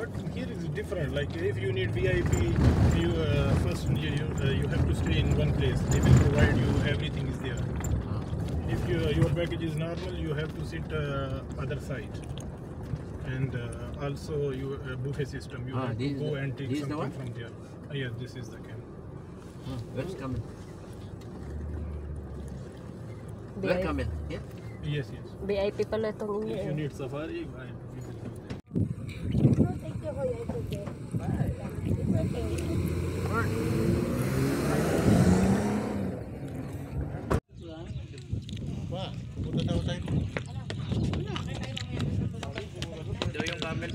but here is different. Like if you need VIP, you first you have to stay in one place. They will provide you everything is there. If your package is normal, you have to sit other side. And also you buffet system. You have to go and take something from there. Yes, this is the camp. Let's come in. Welcome in. Yeah. Yes, yes. VIP pala itong inyo. If you need safari, we will do that. Yung camel.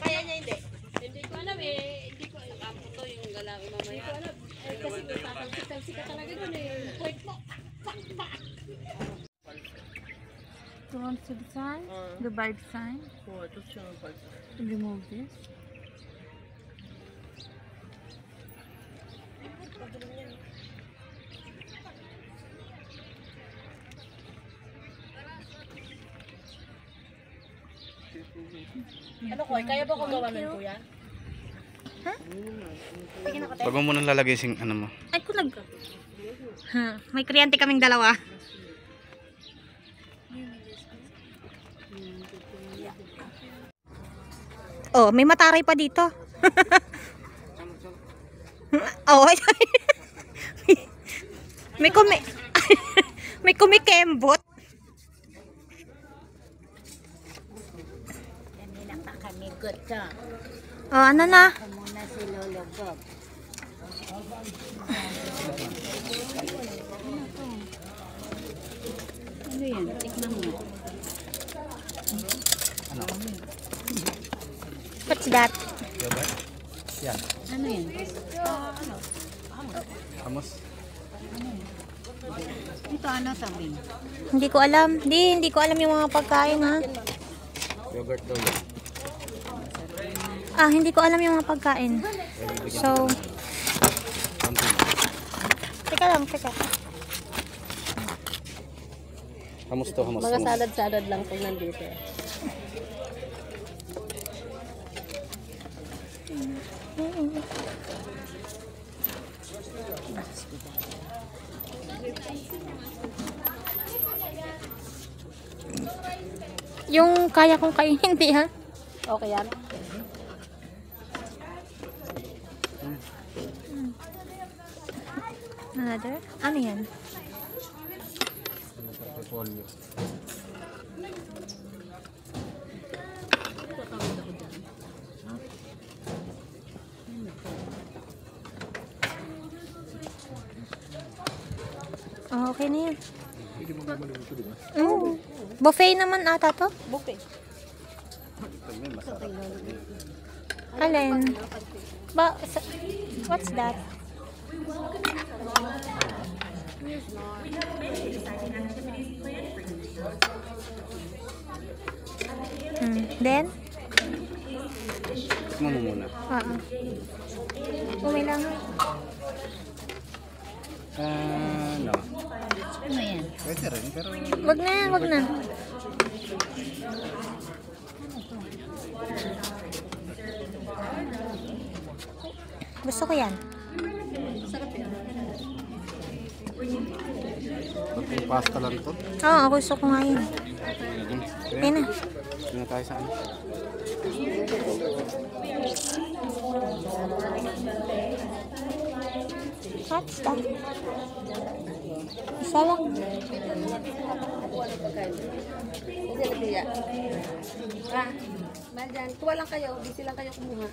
Kaya niya hindi. Hindi ko alam eh. Hindi ko alam. Ito yung galawin mamaya. Hindi ko alam. Kasi tatalsik ka talaga dun eh. Point mo. You want to see the sign? The bite sign? Remove this. Ano ko? Kaya ba kung gawa nun kuya? Ha? Huwag mo munang lalagay sing ano mo. Ay, kulag ka. May kuryente kaming dalawa. Oh, may mataray pa dito. Oh, may kumikembot. Kanina pa kami good ka. Oh, ano na? Ako muna si Lolo Bob. Ano yan? Tikman mo. What's that? Yan. Ano yan? Amos. Ito ano sabi? Hindi ko alam. Hindi ko alam yung mga pagkain, ha? Yogurt daw yan. Hindi ko alam yung mga pagkain. So, teka lang, teka. Hamos to, hamos. Mga salad-salad lang kung nandito. Yung kaya kong kainin, hindi, ha? Okay yan. Another? Ano yan? Oh, okay na yan. Buffet naman ata to? Buffet. Alin? What's that? Then? Tikman mo muna. Umay lang. No. Ano yan? Pwede rin, pero... Wag na, wag na. Gusto ko yan. Yung pasta lang to. Oo, gusto ko nga yun. Ayun na. Hindi na tayo sa ano. What's that? Isa lang. Mandyan. Kuha lang kayo. Busy lang kayo kumuha.